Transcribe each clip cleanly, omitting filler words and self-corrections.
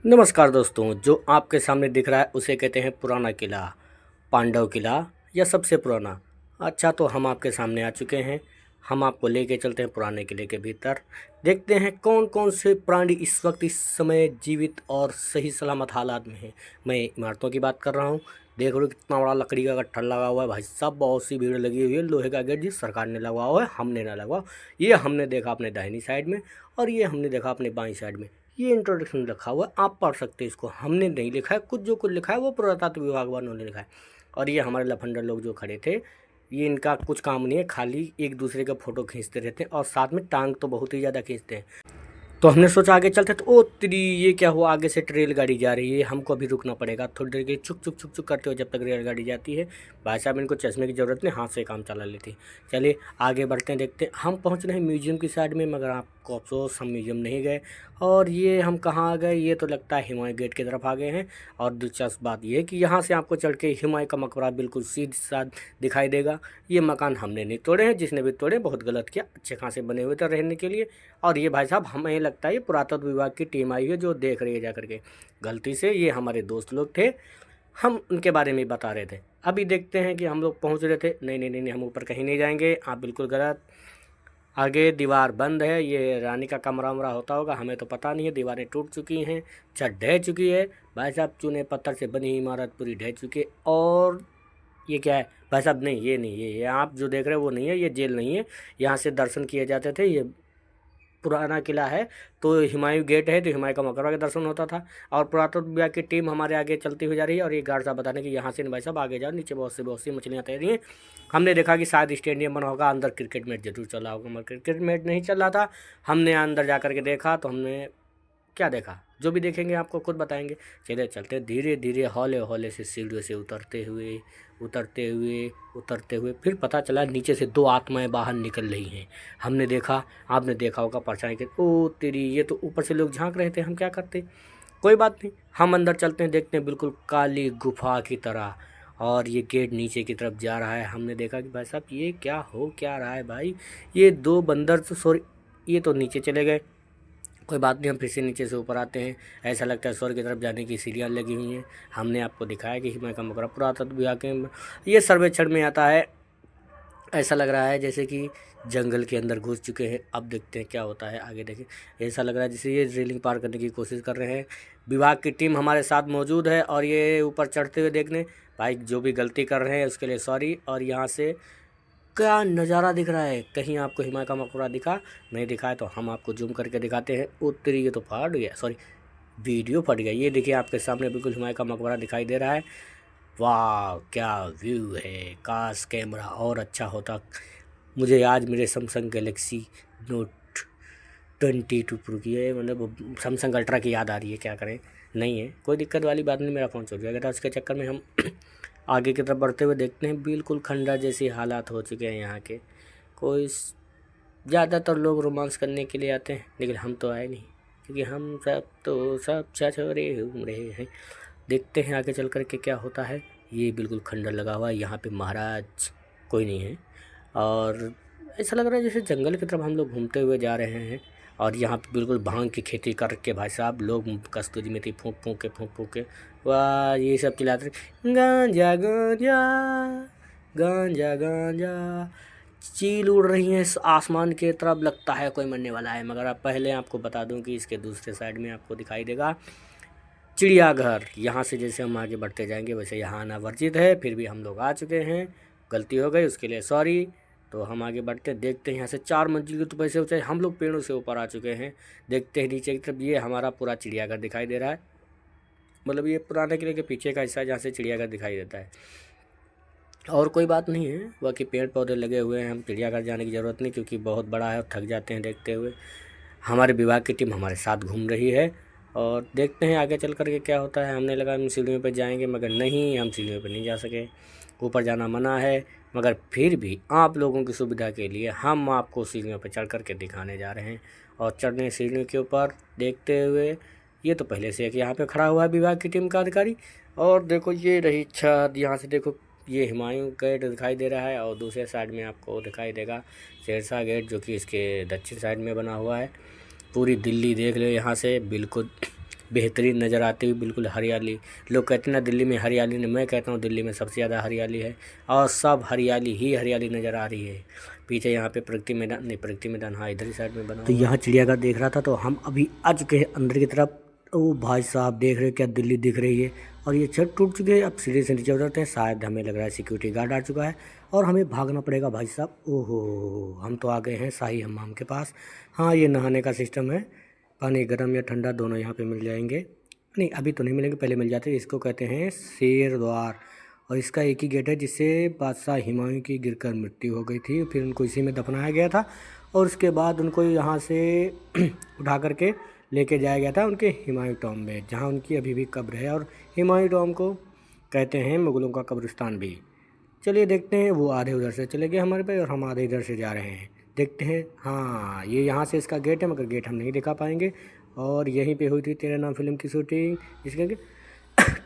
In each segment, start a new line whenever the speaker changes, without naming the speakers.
नमस्कार दोस्तों, जो आपके सामने दिख रहा है उसे कहते हैं पुराना किला, पांडव किला या सबसे पुराना। अच्छा, तो हम आपके सामने आ चुके हैं। हम आपको लेके चलते हैं पुराने किले के भीतर। देखते हैं कौन कौन से प्राणी इस वक्त इस समय जीवित और सही सलामत हालात में हैं। मैं इमारतों की बात कर रहा हूँ। देख लो कितना बड़ा लकड़ी का गट्ठर लगा हुआ है भाई साहब, बहुत सी भीड़ लगी हुई है। लोहे का गेट जिस सरकार ने लगवा हुआ है, हमने ना लगवा। ये हमने देखा अपने दाहिनी साइड में और ये हमने देखा अपने बाईं साइड में। ये इंट्रोडक्शन रखा हुआ है, आप पढ़ सकते हैं इसको। हमने नहीं लिखा है, कुछ जो कुछ लिखा है वो पुरातत्व विभाग वालों ने लिखा है। और ये हमारे लफंडर लोग जो खड़े थे, ये इनका कुछ काम नहीं है, खाली एक दूसरे का फ़ोटो खींचते रहते हैं और साथ में टांग तो बहुत ही ज़्यादा खींचते हैं। तो हमने सोचा आगे चलते, तो ओ तेरी ये क्या हुआ, आगे से रेलगाड़ी जा रही है, हमको अभी रुकना पड़ेगा थोड़ी देर के लिए। चुक चुक चुक चुक करते हो जब तक रेलगाड़ी जाती है। भाई साहब इनको चश्मे की ज़रूरत नहीं, हाथ से काम चला लेती है। चलिए आगे बढ़ते हैं, देखते हैं। हम पहुंच रहे हैं म्यूजियम की साइड में, मगर आपको अफसोस हम म्यूजियम नहीं गए। और ये हम कहाँ आ गए, ये तो लगता है हुमायूं गेट की तरफ आ गए हैं। और दिलचस्प बात यह है कि यहाँ से आपको चढ़ के हुमायूं का मकबरा बिल्कुल सीधा साध दिखाई देगा। ये मकान हमने नहीं तोड़े हैं, जिसने भी तोड़े बहुत गलत किया, अच्छे खासे बने हुए थे रहने के लिए। और ये भाई साहब हमें लगता है ये पुरातत्व विभाग की टीम आई है जो देख रही है जा करके। गलती से ये हमारे दोस्त लोग थे, हम उनके बारे में बता रहे थे। अभी देखते हैं कि हम लोग पहुंच रहे थे। नहीं नहीं नहीं नहीं, हम ऊपर कहीं नहीं जाएंगे, आप बिल्कुल गलत। आगे दीवार बंद है, ये रानी का कमरा वमरा होता होगा, हमें तो पता नहीं है। दीवारें टूट चुकी हैं, छत ढह चुकी है भाई साहब, चूने पत्थर से बनी इमारत पूरी ढह चुकी है। और ये क्या है भाई साहब, नहीं ये नहीं, ये आप जो देख रहे हो वो नहीं है, ये जेल नहीं है। यहाँ से दर्शन किए जाते थे। ये पुराना किला है, तो हुमायूं गेट है, तो हुमायूं का मकबरा का दर्शन होता था। और पुरातत्व विभाग की टीम हमारे आगे चलती हुई जा रही है। और ये गार्ड साहब बताने कि यहाँ से भाई साहब आगे जाओ, नीचे बहुत सी मछलियाँ तैर रही हैं। हमने देखा कि शायद स्टेडियम बना होगा, अंदर क्रिकेट मैच जरूर चल रहा होगा, मगर क्रिकेट मैच नहीं चल रहा था। हमने अंदर जा कर के देखा, तो हमने क्या देखा, जो भी देखेंगे आपको खुद बताएंगे। चले चलते धीरे धीरे हौले हौले से सीढ़ियों से उतरते हुए उतरते हुए फिर पता चला नीचे से दो आत्माएं बाहर निकल रही हैं। हमने देखा, आपने देखा होगा परछाई के, ओ तेरी, ये तो ऊपर से लोग झांक रहे थे, हम क्या करते। कोई बात नहीं, हम अंदर चलते हैं, देखते हैं बिल्कुल काली गुफा की तरह। और ये गेट नीचे की तरफ जा रहा है। हमने देखा कि भाई साहब ये क्या हो क्या रहा है भाई। ये दो बंदर तो सॉरी, ये तो नीचे चले गए। कोई बात नहीं, हम फिर से नीचे से ऊपर आते हैं। ऐसा लगता है स्वर्ग की तरफ जाने की सीढ़ियाँ लगी हुई हैं। हमने आपको दिखाया कि हुमायूं का मकबरा पुरातत्व विभाग के ये सर्वेक्षण में आता है। ऐसा लग रहा है जैसे कि जंगल के अंदर घुस चुके हैं। अब देखते हैं क्या होता है, आगे देखें। ऐसा लग रहा है जैसे ये रेलिंग पार करने की कोशिश कर रहे हैं। विभाग की टीम हमारे साथ मौजूद है और ये ऊपर चढ़ते हुए देखने। भाई जो भी गलती कर रहे हैं उसके लिए सॉरी। और यहाँ से क्या नज़ारा दिख रहा है, कहीं आपको हुमायूं का मकबरा दिखा? नहीं दिखा है तो हम आपको जूम करके दिखाते हैं। उत्तरी, ये तो फट गया, सॉरी वीडियो फट गया। ये देखिए आपके सामने बिल्कुल हुमायूं का मकबरा दिखाई दे रहा है। वाह क्या व्यू है, काश कैमरा और अच्छा होता। मुझे आज मेरे सैमसंग गैलेक्सी नोट 22 प्रो की है, मतलब सैमसंग अल्ट्रा की याद आ रही है, क्या करें। नहीं है कोई दिक्कत वाली बात नहीं, मेरा फ़ोन चोरी हो गया था, उसके चक्कर में हम आगे की तरफ बढ़ते हुए देखते हैं। बिल्कुल खंडर जैसे हालात हो चुके हैं यहाँ के। कोई ज़्यादातर लोग रोमांस करने के लिए आते हैं, लेकिन हम तो आए नहीं, क्योंकि हम सब तो सब छछोरे घूम रहे हैं। देखते हैं आगे चल कर के क्या होता है। ये बिल्कुल खंडर लगा हुआ है, यहाँ पे महाराज कोई नहीं है। और ऐसा लग रहा है जैसे जंगल की तरफ हम लोग घूमते हुए जा रहे हैं। और यहाँ पे बिल्कुल भांग की खेती करके भाई साहब लोग कस्तूरी मेथी फूंक फूंक के वाह ये सब चिल्लाते रहे, गांजा गांजा गांजा गांजा। चील उड़ रही हैं इस आसमान के तरफ, लगता है कोई मरने वाला है। मगर अब पहले आपको बता दूं कि इसके दूसरे साइड में आपको दिखाई देगा चिड़ियाघर। यहाँ से जैसे हम आगे बढ़ते जाएंगे वैसे यहाँ आना वर्जित है, फिर भी हम लोग आ चुके हैं, गलती हो गई उसके लिए सॉरी। तो हम आगे बढ़ते देखते हैं। यहाँ से 4 मंजिल के ऊपर से ऊंचाई, हम लोग पेड़ों से ऊपर आ चुके हैं। देखते हैं नीचे की तरफ, ये हमारा पूरा चिड़ियाघर दिखाई दे रहा है। मतलब ये पुराने किले के पीछे का हिस्सा है जहाँ से चिड़ियाघर दिखाई देता है। और कोई बात नहीं है, बाकी पेड़ पौधे लगे हुए हैं। हम चिड़ियाघर जाने की ज़रूरत नहीं, क्योंकि बहुत बड़ा है और थक जाते हैं देखते हुए। हमारे विभाग की टीम हमारे साथ घूम रही है और देखते हैं आगे चल कर के क्या होता है। हमने लगा हम सीढ़ियों पर जाएंगे, मगर नहीं, हम सीढ़ियों पर नहीं जा सके। ऊपर जाना मना है, मगर फिर भी आप लोगों की सुविधा के लिए हम आपको सीढ़ियों पर चढ़ कर के दिखाने जा रहे हैं। और चढ़ने सीढ़ियों के ऊपर देखते हुए, ये तो पहले से एक यहाँ पे खड़ा हुआ है विभाग की टीम का अधिकारी। और देखो ये रही छत, यहाँ से देखो ये हुमायूं गेट दिखाई दे रहा है। और दूसरे साइड में आपको दिखाई देगा शेरशाह गेट, जो कि इसके दक्षिण साइड में बना हुआ है। पूरी दिल्ली देख लो यहाँ से, बिल्कुल बेहतरीन नज़र आती हुई बिल्कुल हरियाली। लोग कहते हैं ना दिल्ली में हरियाली नहीं, मैं कहता हूँ दिल्ली में सबसे ज़्यादा हरियाली है और सब हरियाली ही हरियाली नज़र आ रही है। पीछे यहाँ पे प्रगति मैदान, नहीं प्रगति मैदान हाँ इधर ही साइड में बना। तो यहाँ चिड़ियाघर देख रहा था, तो हम अभी आ चुके हैं अंदर की तरफ। ओ भाई साहब देख रहे हो क्या दिल्ली दिख रही है। और ये छत टूट चुके हैं, अब सीढ़ी से नीचे उतरते हैं। शायद हमें लग रहा है सिक्योरिटी गार्ड आ चुका है और हमें भागना पड़ेगा भाई साहब। ओहो हम तो आ गए हैं शाही हमाम के पास। हाँ ये नहाने का सिस्टम है, पानी गर्म या ठंडा दोनों यहाँ पे मिल जाएंगे। नहीं अभी तो नहीं मिलेंगे, पहले मिल जाते हैं। इसको कहते हैं शेर द्वार और इसका एक ही गेट है जिससे बादशाह हुमायूं की गिरकर मृत्यु हो गई थी, फिर उनको इसी में दफनाया गया था और उसके बाद उनको यहाँ से उठा करके लेके जाया गया था उनके हुमायूं टॉम में, जहाँ उनकी अभी भी कब्र है। और हुमायूं टॉम को कहते हैं मुगलों का कब्रिस्तान भी। चलिए देखते हैं, वो आधे उधर से चले गए हमारे पे और हम आधे इधर से जा रहे हैं। देखते हैं। हाँ ये यहाँ से इसका गेट है, मगर गेट हम नहीं दिखा पाएंगे। और यहीं पे हुई थी तेरे नाम फिल्म की शूटिंग, जिसके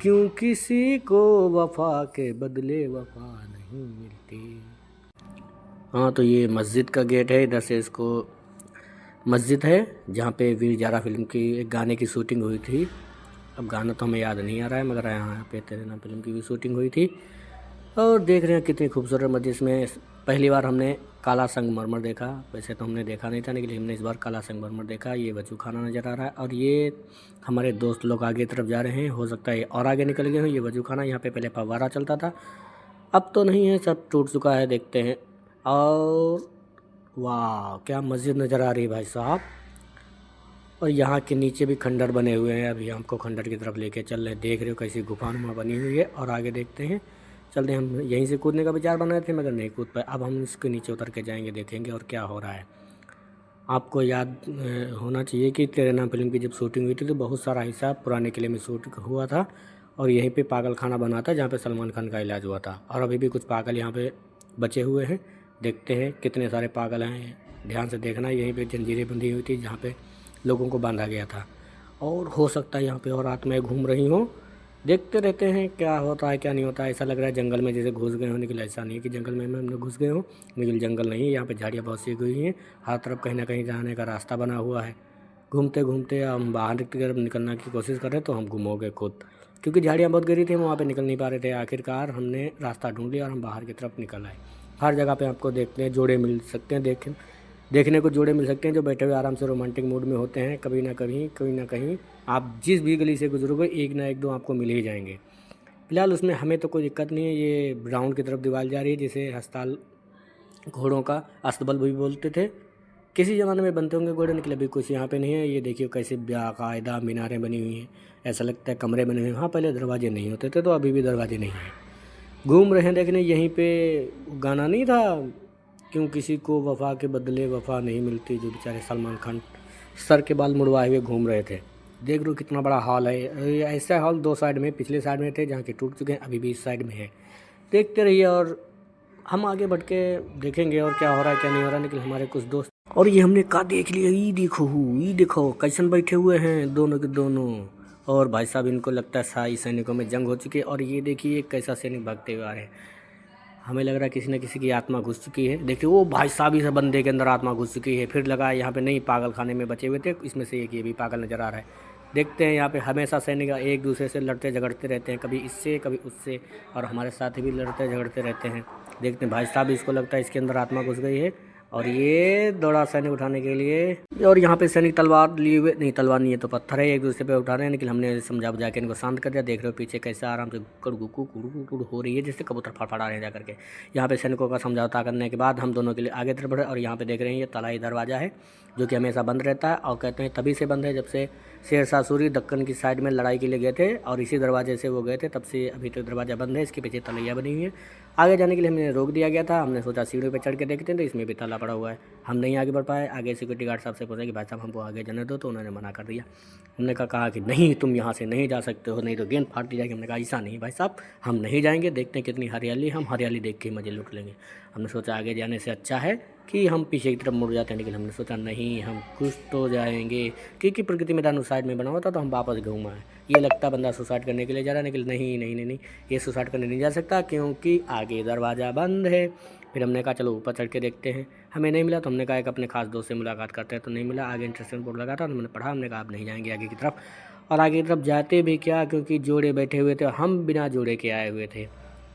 क्यों किसी को वफा के बदले वफा नहीं मिलती। हाँ तो ये मस्जिद का गेट है, इधर से इसको मस्जिद है जहाँ पे वीर जारा फिल्म की एक गाने की शूटिंग हुई थी। अब गाना तो हमें याद नहीं आ रहा है, मगर यहाँ पे तेरे नाम फिल्म की भी शूटिंग हुई थी। और देख रहे हैं कितनी खूबसूरत मस्जिद में। पहली बार हमने काला संगमरमर देखा, वैसे तो हमने देखा नहीं था लेकिन हमने इस बार काला संगमरमर देखा। ये वजू खाना नज़र आ रहा है और ये हमारे दोस्त लोग आगे तरफ जा रहे हैं, हो सकता है और आगे निकल गए हों। ये वजू खाना, यहाँ पे पहले फव्वारा चलता था, अब तो नहीं है, सब टूट चुका है। देखते हैं। और वाह क्या मस्जिद नज़र आ रही है भाई साहब। और यहाँ के नीचे भी खंडर बने हुए हैं, अभी हमको खंडर की तरफ लेके चल रहे हैं। देख रहे हो कैसी गुफानुमा बनी हुई है। और आगे देखते हैं, चलते हैं। हम यहीं से कूदने का विचार बनाए थे मगर नहीं कूद पाए। अब हम इसके नीचे उतर के जाएंगे, देखेंगे और क्या हो रहा है। आपको याद होना चाहिए कि तेरे नाम फिल्म की जब शूटिंग हुई थी तो बहुत सारा हिस्सा पुराने किले में शूट हुआ था और यहीं पे पागल खाना बना था जहाँ पे सलमान खान का इलाज हुआ था। और अभी भी कुछ पागल यहाँ पे बचे हुए हैं, देखते हैं कितने सारे पागल हैं। ध्यान से देखना, यहीं पे जंजीरें बंधी हुई थी जहाँ पे लोगों को बांधा गया था। और हो सकता है यहाँ पे और आत्माएं घूम रही हों। देखते रहते हैं क्या होता है क्या नहीं होता है। ऐसा लग रहा है जंगल में जैसे घुस गए हो, लेकिन ऐसा नहीं है कि जंगल में हम लोग घुस गए हों, लेकिन जंगल नहीं है। यहाँ पे झाड़ियाँ बहुत सी हुई हैं, हर तरफ कहीं ना कहीं जाने का रास्ता बना हुआ है। घूमते घूमते हम बाहर की तरफ निकलने की कोशिश कर रहे तो हम गुम हो गए खुद, क्योंकि झाड़ियाँ बहुत गिरी थी, हम वहाँ पे निकल नहीं पा रहे थे। आखिरकार हमने रास्ता ढूंढ लिया और हम बाहर की तरफ निकल आए। हर जगह पे आपको देखते हैं जोड़े मिल सकते हैं, देखने को जोड़े मिल सकते हैं जो बैठे हुए आराम से रोमांटिक मूड में होते हैं। कभी ना कहीं आप जिस भी गली से गुजरोगे एक ना एक दो आपको मिल ही जाएंगे। फिलहाल उसमें हमें तो कोई दिक्कत नहीं है। ये ग्राउंड की तरफ दीवार जा रही है, जिसे हस्ताल घोड़ों का अस्तबल भी बोलते थे। किसी ज़माने में बनते होंगे घोड़े, निकले अभी कुछ यहाँ पे नहीं है। ये देखिए कैसे बाकायदा मीनारें बनी हुई हैं, ऐसा लगता है कमरे बने हुए हैं। हाँ पहले दरवाजे नहीं होते थे, तो अभी भी दरवाजे नहीं हैं। घूम रहे हैं देखने। यहीं पे गाना नहीं था, क्यों किसी को वफा के बदले वफा नहीं मिलती, जो बेचारे सलमान खान सर के बाल मुड़वाए हुए घूम रहे थे। देख लो कितना बड़ा हॉल है। ऐसा हॉल दो साइड में, पिछले साइड में थे जहाँ के टूट चुके हैं, अभी भी इस साइड में है। देखते रहिए और हम आगे बढ़ के देखेंगे और क्या हो रहा है क्या नहीं हो रहा है। लेकिन हमारे कुछ दोस्त, और ये हमने कहा देख लिया, ये देखो कैसन बैठे हुए हैं दोनों के दोनों। और भाई साहब इनको लगता है शाही सैनिकों में जंग हो चुकी है। और ये देखिए कैसा सैनिक भागते हुए आ रहे हैं। हमें लग रहा है किसी न किसी की आत्मा घुस चुकी है। देखिए वो भाई साहब इस बंदे के अंदर आत्मा घुस चुकी है। फिर लगा यहाँ पे नहीं, पागल खाने में बचे हुए थे, इसमें से एक ये भी पागल नज़र आ रहा है। देखते हैं यहाँ पे हमेशा सैनिक एक दूसरे से लड़ते झगड़ते रहते हैं, कभी इससे कभी उससे, और हमारे साथ भी लड़ते झगड़ते रहते हैं। देखते हैं भाई साहब इसको लगता है इसके अंदर आत्मा घुस गई है और ये दौड़ा सैनिक उठाने के लिए। और यहाँ पे सैनिक तलवार लिए हुए, नहीं तलवार नहीं है तो पत्थर है, एक दूसरे पे उठा रहे हैं। लेकिन हमने समझा बुझा के इनको शांत कर दिया। देख रहे हो पीछे कैसे आराम से कुड़ हो रही है, जैसे कबूतर फड़फड़ा रहे हैं जाकर के। यहाँ पे सैनिकों का समझौता करने के बाद हम दोनों के लिए आगे तरफ बढ़े। और यहाँ पे देख रहे हैं ये तलाई दरवाज़ा है जो कि हमेशा बंद रहता है, और कहते हैं तभी से बंद है जब से शेरशाह सूरी दक्कन की साइड में लड़ाई के लिए गए थे और इसी दरवाजे से वो गए थे, तब से अभी तक दरवाज़ा बंद है। इसके पीछे तलैया बनी हुई है। आगे जाने के लिए हमने रोक दिया गया था। हमने सोचा सीढ़ी पे चढ़ के देखते हैं, तो इसमें भी ताला पड़ा हुआ है। हम नहीं आगे बढ़ पाए। आगे सिक्योरिटी गार्ड साहब से पूछा कि भाई साहब हमको आगे जाने दो, तो उन्होंने मना कर दिया। हमने कहा कि नहीं तुम यहाँ से नहीं जा सकते हो, नहीं तो गेंद फाड़ दी जाएगी। हमने कहा ऐसा नहीं भाई साहब, हम नहीं जाएंगे, देखते हैं कितनी हरियाली, हम हरियाली देख के मज़े लूट लेंगे। हमने सोचा आगे जाने से अच्छा है कि हम पीछे की तरफ मुड़ जाते हैं, लेकिन हमने सोचा नहीं हम कुछ तो जाएंगे, क्योंकि प्रगति मैदान उस साइड में बना हुआ था, तो हम वापस घूम आए। ये लगता बंदा सुसाइड करने के लिए जा रहा है, लेकिन नहीं, ये सुसाइड करने नहीं जा सकता क्योंकि आगे दरवाज़ा बंद है। फिर हमने कहा चलो ऊपर चढ़ के देखते हैं। हमें नहीं मिला तो हमने कहा एक अपने खास दोस्त से मुलाकात करते हैं, तो नहीं मिला। आगे इंस्ट्रक्शन बोर्ड लगा था, हमने पढ़ा, हमने कहा आप नहीं जाएंगे आगे की तरफ। और आगे की तरफ जाते भी क्या, क्योंकि जोड़े बैठे हुए थे, हम बिना जोड़े के आए हुए थे।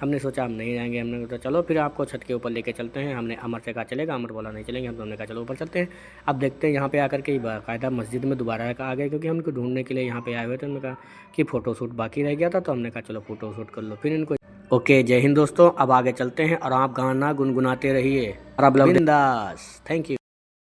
हमने सोचा हम नहीं जाएंगे, हमने सोचा चलो फिर आपको छत के ऊपर लेके चलते हैं। हमने अमर से कहा चलेगा, अमर बोला नहीं चलेंगे, हमने कहा चलो ऊपर चलते हैं। अब देखते हैं यहाँ पे आकर के बाकायदा मस्जिद में दोबारा आ गए, क्योंकि हम इनको ढूंढने के लिए यहाँ पे आए हुए थे। उन्होंने कहा कि फ़ोटोशूट बाकी रह गया था, तो हमने कहा चलो फ़ोटोशूट कर लो। फिर इनको ओके, जय हिंद दोस्तों, अब आगे चलते हैं और आप गाना गुनगुनाते रहिए और अब बिंदास। Thank you.